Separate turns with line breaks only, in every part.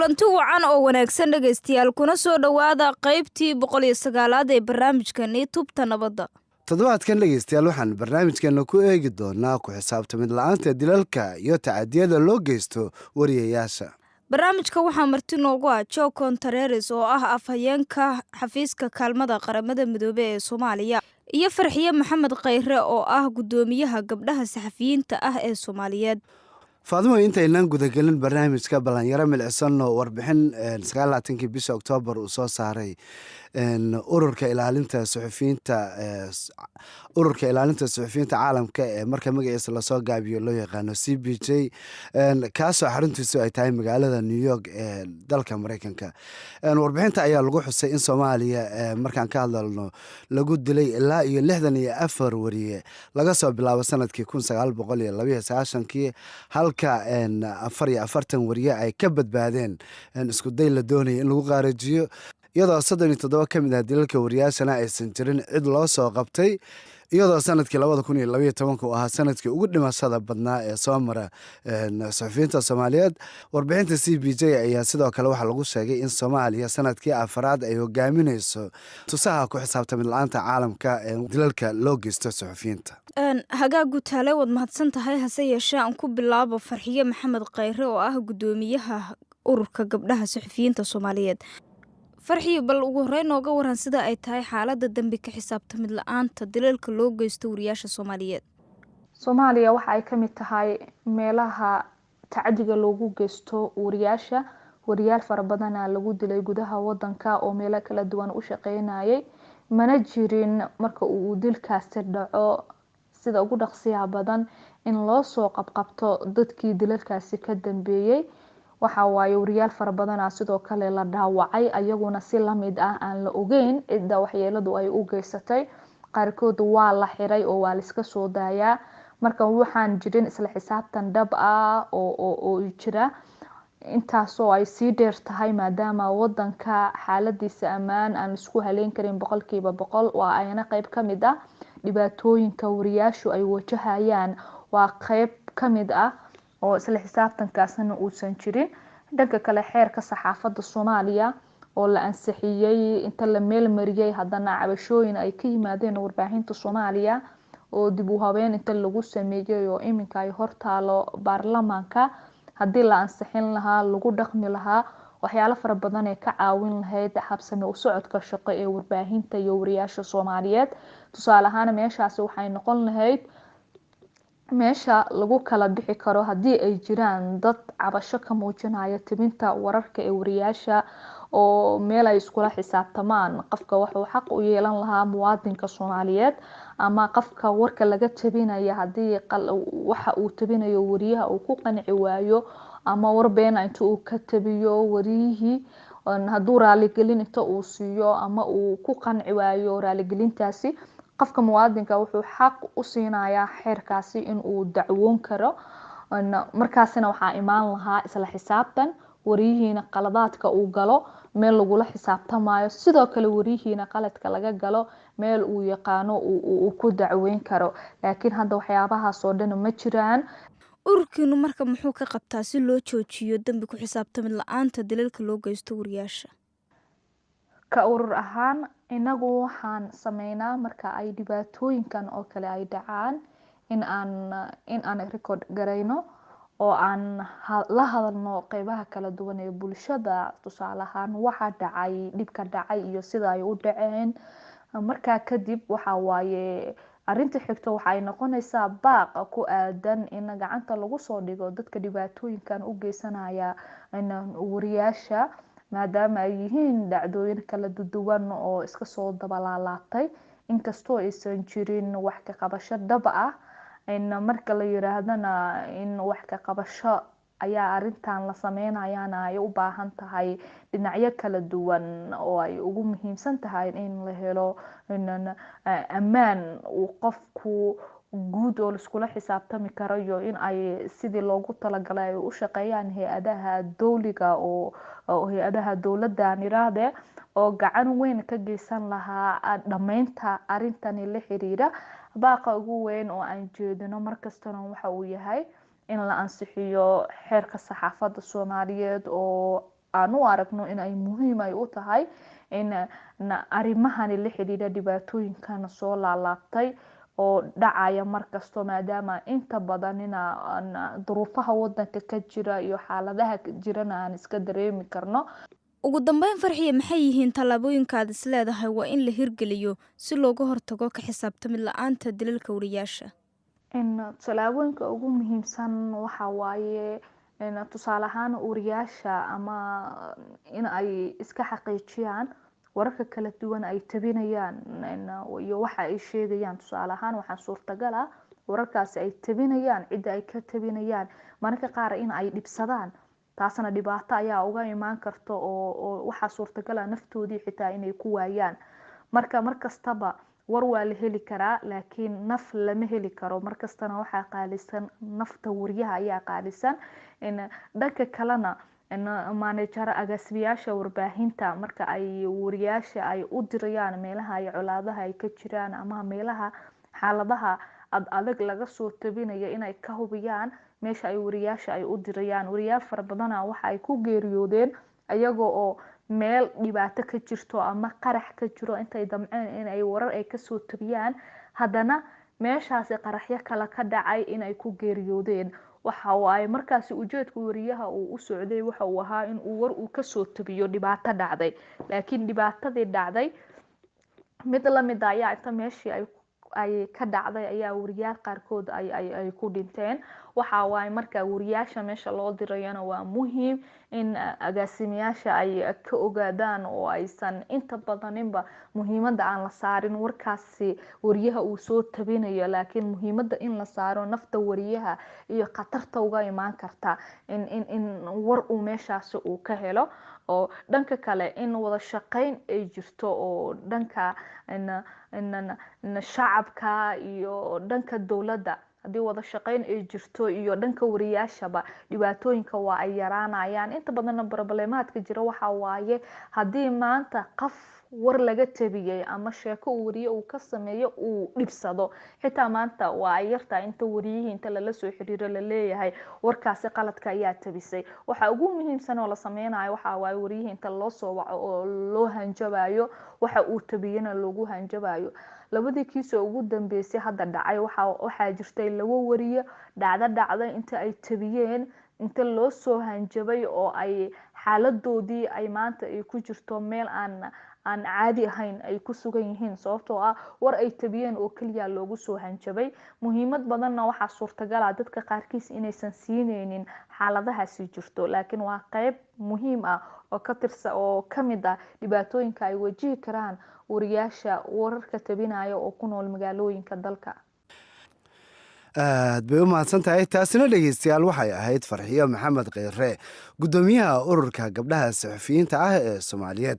kulanti wacan oo wanaagsan dhegaystayaal kuna soo dhowaada qaybtii 109aad ee barnaamijkani tubta nabadda.
toddobaadkan dhegaystayaal waxaan barnaamijkeena ku eegi doonaa ku xisaabtamid la'aanta dilalka iyo tacadiyada loo geysto wariyayaasha.
barnaamijka waxaa marti noogu ah Jo Contreras oo ah afhayeenka xafiiska kaalmada qaramada midoobey ee Soomaaliya iyo Farxiye Maxamed Khayre oo ah gudoomiyaha gabdhaha saxafiyiinta ah ee Soomaaliyeed.
faadimo intaynaan gudagelin barnaamijka balanyaro milicsan oo warbixin 29 bisha Oktoobar uu soo saaray ururka ilaalinta suxufiyiinta caalamka ee marka magaciisa lasoo gaabiyo loo yaqaano CPJ kaasoo xaruntiisu ay tahay magaalada New York ee dalka Mareykanka. warbixinta ayaa lagu xusay in Soomaaliya markaan ka hadalno lagu dilay ilaa iyo 64 wariye laga soo bilaabo sanadkii 1992 halka 44 wariye ay ka badbaadeen isku day la doonayay in lagu qaarajiyo iyadoo 37 ka mid ah dilalka wariyaashana aysan jirin cid loo soo qabtay iyadoo sanadkii 2012 uu ahaa sanadkii ugu dhimashada badnaa ee soo mara suxufiyiinta Soomaaliyeed. warbixinta CPJ ayaa sidoo kale waxaa lagu sheegay in Soomaaliya sanadkii afraad ay hogaaminayso tusaha ku xisaabtamid la'aanta caalamka ee dilalka loo geysto suxufiyiinta.
hagaagu taale wad mahadsan tahay hase yeeshee aan ku bilaabo Farxiye Maxamed Khayre oo ah gudoomiyaha ururka gabdhaha saxafiyiinta Soomaaliyeed. farxiye bal ugu horeyn nooga waran sida ay tahay xaaladda dambi ka xisaabtamid la'aanta dilalka loo geysto wariyaasha Soomaaliyeed.
Soomaaliya waxa ay ka mid tahay meelaha tacadiga loogu geysto wariyaasha. wariyaal fara badan lagu dilay gudaha wadanka oo meelo kala duwan u shaqeynayay, mana jirin marka uu dilkaasi dhaco sida ugu dhaqsiyaha badan in loo soo qabqabto dadkii dilalkaasi ka dambeeyay. waxa waaye wariyaal fara badan sidoo kale la dhaawacay ayaguna si la mid ah aan la ogeyn cidda waxyeeladu ay u geysatay. qaarkood waa la xiray oo waa la iska soo daayaa. marka waxaan jirin isla xisaabtan dhab ah oo jira intaasoo ay sii dheer tahay maadaama wadanka xaaladiisa ammaan aan isku haleyn karin 100% waa ayna qayb ka mid ah dhibaatooyinka wariyaashu ay wajahayaan. waa qayb ka mid ah oo isla xisaabtankaasna uusan jirin. dhanka kale xeerka saxaafadda Soomaaliya oo la ansixiyay inta la meel mariyay haddana cabashooyin ay ka yimaadeen warbaahinta Soomaaliya oo dib u habeyn inta lagu sameeyay oo iminka ay hortaalo baarlamaanka. haddii la ansixin lahaa lagu dhaqmi lahaa waxyaalo fara badan ee ka caawin lahayd habsami u socodka shaqo ee warbaahinta iyo wariyaasha Soomaaliyeed. tusaale ahaan meeshaasi waxay noqon lahayd meesha lagu kala bixi karo haddii ay jiraan dad cabasho ka muujinaya tibinta wararka ee wariyaasha oo meel ay iskula xisaabtamaan. qofka wuxuu xaq u yeelan lahaa muwaadinka Soomaaliyeed ama qofka warka laga tabinaya haddii waxa uu tabinayo wariyaha uu ku qanci waayo ama warbeen inta uu ka tabiyo wariyihii hadduu raaligelin inta uu siiyo ama uu ku qanci waayo raaligelintaasi, qofka muwaadinka wuxuu xaq u siinayaa xeerkaasi in uu dacwoon karo. markaasina waxaa imaan lahaa isla xisaabtan wariyihiina qaladaadka uu galo meel lagula xisaabtamayo, sidoo kale wariyihiina qaladka laga galo meel uu yaqaano uu ku dacweyn karo. laakiin hadda waxyaabahaas oo dhan ma jiraan.
ururkiinu marka muxuu ka qabtaa si loo joojiyo dambi ku xisaabtamid la'aanta dilalka loo geysto wariyaasha?
ka urur ahaan inagu waxaan sameynaa marka ay dhibaatooyinkan oo kale ay dhacaan in aan record gareyno oo aan la hadalno qeybaha kala duwan ee bulshada. tusaale ahaan waxa dhacay, dhibka dhacay iyo sida ay u dhaceen. markaa kadib waxa waaye arinta xigto waxay noqonaysaa baaq ku aadan in gacanta lagu soo dhigo dadka dhibaatooyinkan u geysanaya wariyaasha maadaama ay yihiin dhacdooyin kala duwan oo iska soo dabalaalaatay inkastoo aysan jirin wax ka qabasho dhab ah. marka la yiraahdana in wax ka qabasho ayaa arintan la sameynayana ay u baahan tahay dhinacyo kala duwan oo ay ugu muhiimsan tahay in la helo ammaan uu qofku guud oo iskula xisaabtami karo iyo in ay sidii loogu talagalay u shaqeeyaan hay'adaha dawliga oo hay'adaha dawladda niraade oo gacan weyn ka geysan lahaa dhameynta arintani la xiriira. baaqa ugu weyn oo aan jeedino markastana waxa uu yahay in la ansixiyo xeerka saxaafadda Soomaaliyeed oo aan u aragno in ay muhiim ay u tahay in arrimahani la xidhiidha dhibaatooyinkana soo laalaabtay oo dhacaya markasto maadaama inta badanina duruufaha wadanka ka jira iyo xaaladaha jirana aan iska dareemi karno.
ugu dambeyn farxiye maxay yihiin tallaabooyinkaad is leedahay waa in la hirgeliyo si looga hortago ka xisaabtamid la-aanta dilalka wariyaasha?
tallaabooyinka ugu muhiimsan waxa waaye tusaale ahaan wariyaasha ama in ay iska xaqiijiyaan wararka kala duwan ay tabinayaan iyo waxa ay sheegayaan. tusaale ahaan waxaa suurtagal ah wararkaasi ay tabinayaan cidda ay ka tabinayaan mararka qaar in ay dhibsadaan, taasna dhibaato ayaa uga imaan karta oo waxaa suurtagal ah naftoodii xitaa inay ku waayaan. markastaba war waa la heli karaa laakiin naf lama heli karo, markastana waxaa qaalisan nafta wariyaha ayaa qaalisan. dhanka kalena maanejara agaasimayaasha warbaahinta marka ay wariyaasha ay u dirayaan meelaha ay colaadaha ay ka jiraan ama meelaha xaaladaha adag laga soo tabinayo inay ka hubiyaan meesha ay wariyaasha ay u dirayaan. wariyaal fara badana waxa ay ku geeriyoodeen ayaga oo meel dhibaato ka jirto ama qarax ka jiro intay damceen in ay warar ay kasoo tabiyaan haddana meeshaasi qaraxyo kale ka dhacay inay ku geeriyoodeen. waxa waaye markaasi ujeedka wariyaha uu u socday waxa uu ahaa in uu war uu kasoo tabiyo dhibaato dhacday, laakiin dhibaatadii dhacday mid lamid ayaa inta meeshii ay ka dhacday ayaa wariyaal qaarkood ay ku dhinteen. waxa waaye marka wariyaasha meesha loo dirayana waa muhiim in agaasimayaasha ay ka ogaadaan oo aysan inta badaninba muhiimada aan la saarin warkaasi wariyaha uu soo tabinayo, laakiin muhiimada in la saaro nafta wariyaha iyo khatarta uga imaan karta in war uu meeshaasi uu ka helo. oo dhanka kale in wada shaqayn ay jirto oo dhanka shacabka iyo dhanka dowladda haddii wada shaqayn ay jirto iyo dhanka wariyaashaba dhibaatooyinka waa ay yaraanayaan. inta badanna problemaadka jira waxa waaye haddii maanta qof war laga tabiyay ama sheeko uu wariye uu ka sameeyo uu dhibsado, xitaa maanta waa ay yartahay inta wariyihii inta lala soo xiriiro laleeyahay warkaasi qaladka ayaa tabisay. waxa ugu muhiimsan oo la sameynayo waxa waaye wariyihii inta loo soo waco oo loo hanjabayo waxa uu tabiyana loogu hanjabayo. labadii kiis oo ugu dambeysay hadda dhacay waxaa jirtay labo wariye dhacday inta ay tabiyeen inta loo soo hanjabay oo ay xaaladoodii ay maanta ay ku jirto meel aan caadi ahayn ay ku sugan yihiin sababtoo ah war ay tabiyeen oo keliya loogu soo hanjabay. muhiimad badanna waxaa suurtagal ah dadka qaarkiis inaysan siineynin xaaladahaasi jirto, laakiin waa qayb muhiim ah oo ka mid ah dhibaatooyinka ay wajihi karaan wariyaasha wararka tabinaya oo ku nool magaalooyinka dalka.
aad bay u mahadsan tahay. taasina dhegeystayaal waxay ahayd farxiyo maxamed kheyre, guddoomiyaha ururka gabdhaha saxufiyiinta ah ee Soomaaliyeed.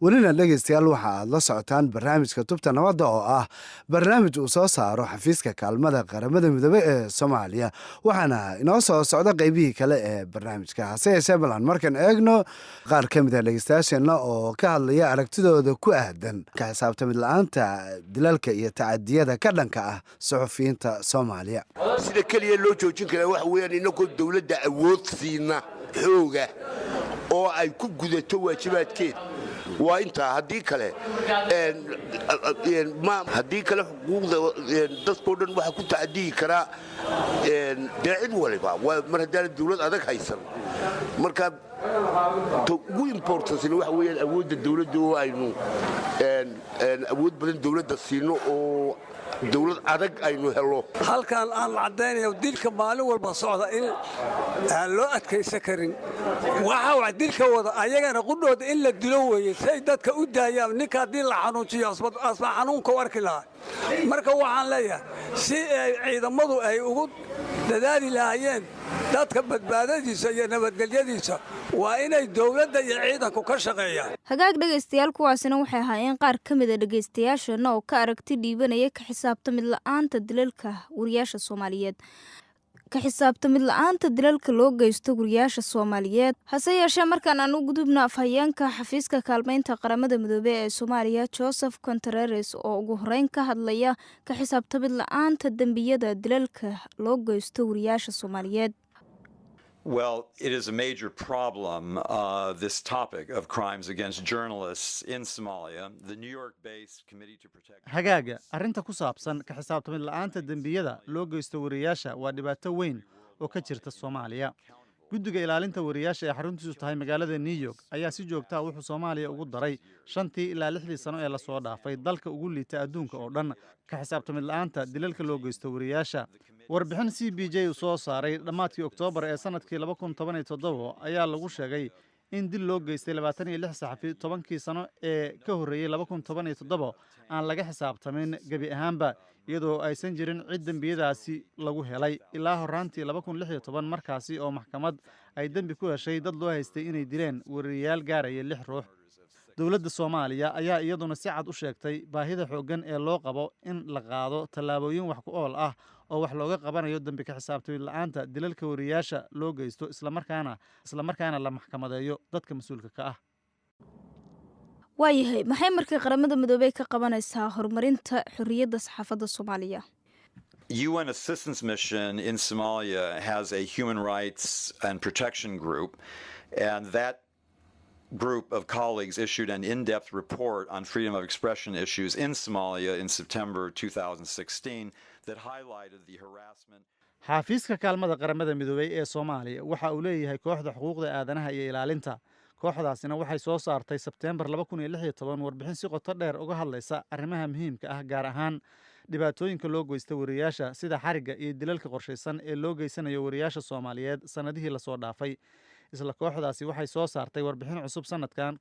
welina dhegeystayaal waxa aad la socotaan barnaamijka tubta nabadda oo ah barnaamij uu soo saaro xafiiska kaalmada qaramada midoobey ee Soomaaliya, waxaana inoo soo socda qaybihii kale ee barnaamijka. hase yeeshee bal aan markan eegno qaar ka mid a dhegeystayaasheenna oo ka hadlaya aragtidooda ku aadan ka xisaabtamid la-aanta dilalka iyo tacadiyada ka dhanka ah saxufiyiinta Soomaaliya.
sida keliya loo joojin karaa waxa weeyaan inagoo dowladda awood siina xooga oo ay ku gudato waajibaadkeeda. waa intaa. haddii kale xuquuqda dadkao dhan waxaa ku tacadiyi karaa dee cid waliba mar haddaana dawlad adag haysan. marka ugu importansina waxa weeyaan awoodda dawladda oo aynu awood badan dawladda siino oo dawlad adag aynu helo.
halkan aan la caddaynayo dilka maalin walba socda in aan loo adkaysan karin. waxa dilka wada ayagana qudhooda in la dilo weeye say dadka u daayaan. ninka haddii la xanuujiyo asma xanuunka u arki lahaa. marka waxaan leeyahay si ay ciidamadu ay ugu dadaali lahaayeen dadka badbaadadiisa iyo nabadgelyadiisa waa inay dowladda iyo ciidanku ka shaqeeyaan.
hagaag dhegaystayaal kuwaasina waxay ahaayeen qaar ka mid a dhegaystayaashana oo ka aragti dhiibanaya ka xisaabtamid la-aanta dilalka wariyaasha Soomaaliyeed. ka xisaabtamid la-aanta dilalka loo geysto wariyaasha Soomaaliyeed. hase yeeshee markaan aan u gudubno afhayeenka xafiiska kaalmeynta qaramada midoobey ee Soomaaliya Joseph Contreras oo ugu horeyn ka hadlaya ka xisaabtamid la-aanta dembiyada dilalka loo geysto wariyaasha Soomaaliyeed.
Well, it is a major problem, this topic of crimes against journalists in Somalia. The New York-based Committee to Protect...
hagaaga arrinta ku saabsan ka xisaabtamid la'aanta dembiyada loo geysto wariyaasha waa dhibaato weyn oo ka jirta Soomaaliya. Guddiga ilaalinta wariyaasha ee xaruntiisu tahay magaalada New York ayaa si joogto ah wuxuu Soomaaliya ugu daray 5 ilaa 6 sano ee la soo dhaafay dalka ugu liita adduunka oo dhan ka xisaabtamid la'aanta dilalka loo geysto wariyaasha. Warbixin CPJ uu soo saaray dhamaadkii Oktoobar ee sanadkii 2017 ayaa lagu sheegay in dil loo geystay 26 saxafi 10kii sano ee ka horreeyay 2017 aan laga xisaabtamin gabi ahaanba iyadoo aysan jirin cid dembiyadaasi lagu helay ilaa horaantii 2016 markaasi oo maxkamad ay dembi ku heshay dad loo haystay inay dileen wariyaal gaaraya 6 ruux. Dowladda Soomaaliya ayaa iyaduna si cad u sheegtay baahida xooggan ee loo qabo in la qaado tallaabooyin wax ku ool ah oo wax looga qabanayo dambi ka xisaabtamid la'aanta dilalka wariyaasha loo geysto isla markaana la maxkamadeeyo dadka mas'uulka ka ah.
waayahay maxay markii qaramada midoobay ka qabanaysaa horumarinta xorriyadda saxaafadda Soomaaliya?
UN assistance mission in Somalia has a human rights and protection group, and that group of colleagues issued an in-depth report on freedom of expression issues in Somalia in September 2016 that highlighted the harassment.
Xafiiska kaalmada qaramada midoobay ee Soomaaliya waxa uu leeyahay kooxda xuquuqda aadanaha iyo ilaalinta. Kooxdaasina waxay soo saartay Sebtembar 2016 warbixin si qoto dheer uga hadlaysa arrimaha muhiimka ah gaar ahaan dhibaatooyinka loo geysto wariyaasha sida xariga iyo dilalka qorshaysan ee loo geysanayo wariyaasha Soomaaliyeed sanadihii la soo dhaafay. Isla kooxdaasi waxay soo saartay warbixin cusub sanadkan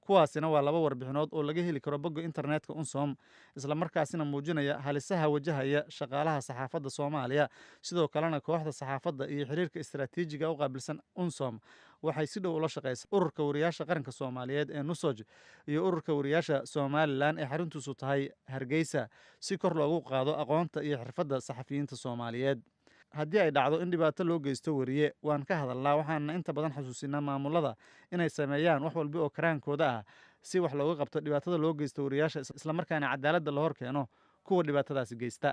kuwaasina waa 2 warbixinood oo laga heli karo bogga internetka UNSOM isla markaasina muujinaya halisaha wajahaya shaqaalaha saxaafadda Soomaaliya. Sidoo kalena kooxda saxaafadda iyo xiriirka istiraatiijiga u qaabilsan UNSOM waxay si dhow ula shaqeysay ururka wariyaasha qaranka Soomaaliyeed ee NUSOJ iyo ururka wariyaasha Somaliland ee xaruntiisu tahay Hargeysa si kor loogu qaado aqoonta iyo xirfadda saxafiyiinta Soomaaliyeed. Haddii ay dhacdo in dhibaato loo geysto wariye waan ka hadalnaa waxaana inta badan xasuusinaa maamulada inay sameeyaan wax walba oo karaankooda ah si wax looga qabto dhibaatada loo geysto wariyaasha isla markaana cadaaladda la hor keeno kuwa dhibaatadaasi geysta.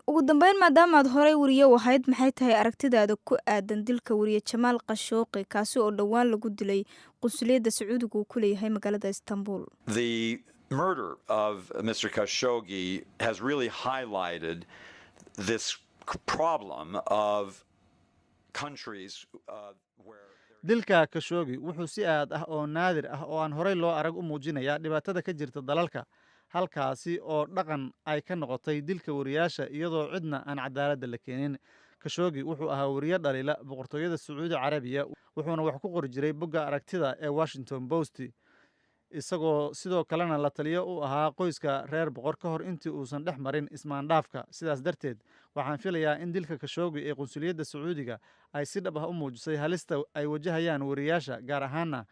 ugu dambeyn maadaama aad horey wariye wahayd maxay tahay aragtidaada ku aadan dilka wariye Jamaal Khashoggi kaasi oo dhawaan lagu dilay qunsuliyadda Sacuudiga uu ku leeyahay magaalada Istanbul?
The murder of Mr. Khashoggi has really highlighted this problem of countries where
dilka Khashoggi wuxuu si aad ah oo naadir ah oo aan horey loo arag u muujinayaa dhibaatada ka jirta dalalka halkaasi oo dhaqan ay ka noqotay dilka wariyaasha iyadoo cidna aan cadaaladda la keenin. Khashoggi wuxuu ahaa wariye dhalila boqortooyada Sacuudi Carabiya wuxuuna wax ku qori jiray bogga aragtida ee Washington Post isagoo sidoo kalena la taliyo u ahaa qoyska reer boqor ka hor intii uusan dhex marin ismaandhaafka. Sidaas darteed waxaan filayaa in dilka Khashoggi ee qunsuliyadda Sacuudiga ay si dhab ah u muujisay halista ay wajahayaan wariyaasha gaar ahaana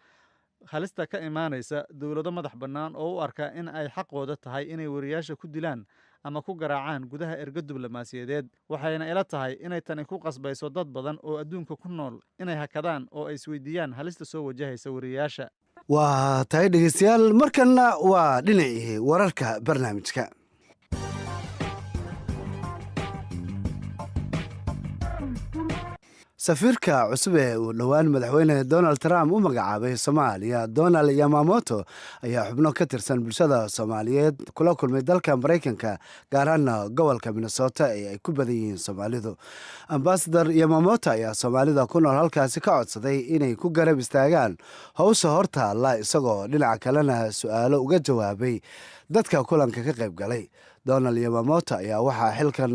halista ka imaanaysa dowlado madax bannaan oo u arka in ay xaqooda tahay inay wariyaasha ku dilaan ama ku garaacaan gudaha erga diblomaasiyadeed. waxayna ila tahay inay tani ku qasbayso dad badan oo adduunka ku nool inay hakadaan oo ay isweydiiyaan halista soo wajahaysa wariyaasha.
waa tahay dhegeystayaal markanna waa dhinacii wararka barnaamijka. safiirka cusub ee uu dhowaan madaxweyne Donald Trump u magacaabay Soomaaliya Donald Yamamoto ayaa xubno ka tirsan bulshada Soomaaliyeed kula kulmay dalka Mareykanka gaar ahaan gobolka Minnesota ee ay ku badan yihiin Soomaalidu. Ambassador Yamamoto ayaa Soomaalida ku nool halkaasi ka codsaday inay ku garab istaagaan howsha hortaalla isagoo dhinaca kalena su'aalo uga jawaabay dadka kulanka ka qayb galay. Donald Yamamoto ayaa waxaa xilkan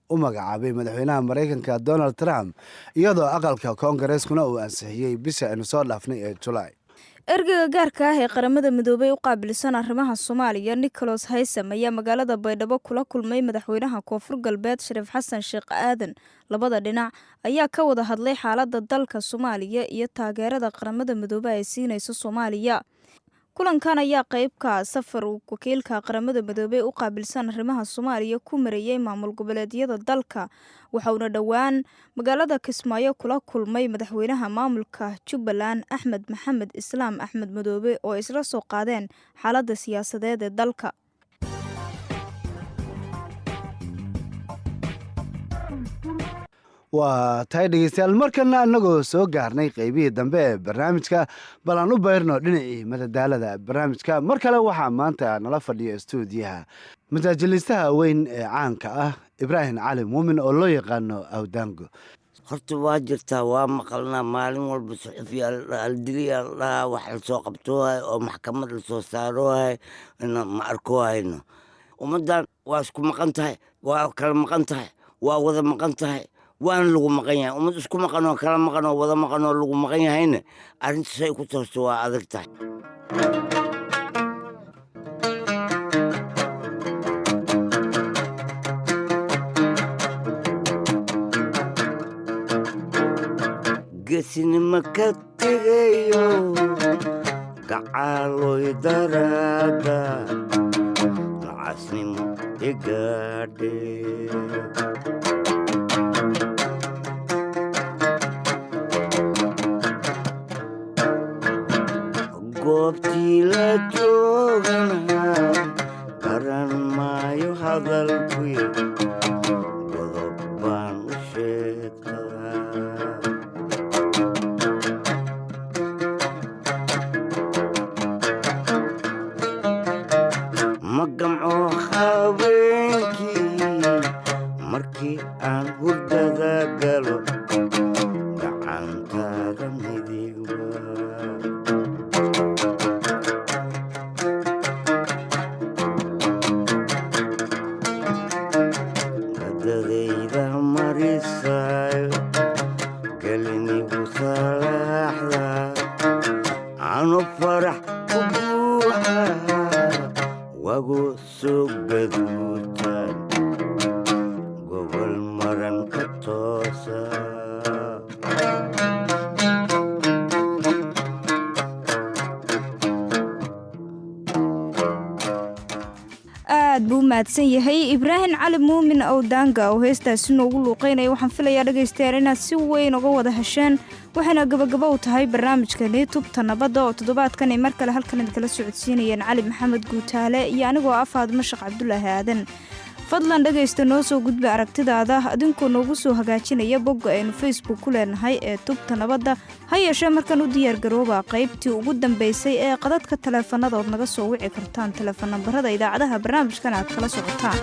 u magacaabay madaxweynaha Mareykanka Donald Trump iyadoo aqalka Koongareskuna uu ansixiyay bisha aynu soo dhaafnay ee July.
ergeyga gaarka ah ee qaramada midoobay u qaabilsan arrimaha Soomaaliya Nicholas Haysom ayaa magaalada Baydhabo kula kulmay madaxweynaha Koonfur Galbeed Shariif Xasan Sheekh Aadan. labada dhinac ayaa ka wada hadlay xaaladda dalka Soomaaliya iyo taageerada qaramada midoobay ay siinayso Soomaaliya. kulankan ayaa qayb ka safar wakiilka qaramada midoobay u qaabilsan arrimaha Soomaaliya ku mareeyay maamul goboleedyada dalka waxauna dhawaan magaalada Kismaayo kula kulmay madaxweynaha maamulka Jubbaland Axmed Maxamed Islaam Axmed Madoobe oo isla soo qaadeen xaaladda siyaasadeed ee dalka.
waa tahay dhegeystayaal markana annagoo soo gaarnay qeybihii dambe ee barnaamijka bal aan u bayrno dhinacii madadaalada barnaamijka mar kale waxaa maanta nala fadhiya stuudiyaha majaajiliistaha weyn ee caanka ah ibraahim cali muumin oo loo yaqaano awdaango.
horta waa jirtaa, waa maqalnaa maalin walba suxufiyaaldiliyaa la dhahaa wax lasoo qabtoohay oo maxkamad lasoo saaroohay ma arkoohayno. ummaddan waa isku maqan tahay, waa kala maqan tahay, waa wada maqan tahay, waana lagu maqan yahay. ummad isku maqan oo kala maqan oo wada maqan oo lagu maqan yahayna arrintaasay ku toosto waa adag tahay. geesinima ka tegayo gacaaloy daraada nacasnimo igaadhe goobtii la joogana garan maayo hadalkuy godob baan u sheegtaa. magamco habeenkii markii aan hurdada galo gacantaada midigba gadadayda marisayo gelinigu salaaxda anu farax ku buuxa wagu soo gaduutaan gobol maran ka toosa.
aad buu mahadsan yahay ibraahim cali muumin awdaanga oo heestaasi noogu luuqeynaya. waxaan filayaa dhegaystayaal inaad si weyn uga wada hesheen, waxayna gabagabo u tahay barnaamijkani tubta nabadda oo toddobaadkan ay mar kale halkan idinkala socodsiinayeen cali maxamed guutaale iyo anigoo ah faadimo sheekh cabdulaahi aadan. fadlan dhegaysta noo soo gudba aragtidaada adinkoo noogu soo hagaajinaya bogga aynu facebook ku leenahay ee tubta nabadda. ha yeeshee markan u diyaargarooba qaybtii ugu dambaysay ee qadadka taleefanada ood naga soo wici kartaan taleefan nambarada idaacadaha barnaamijkan aad kala socotaan.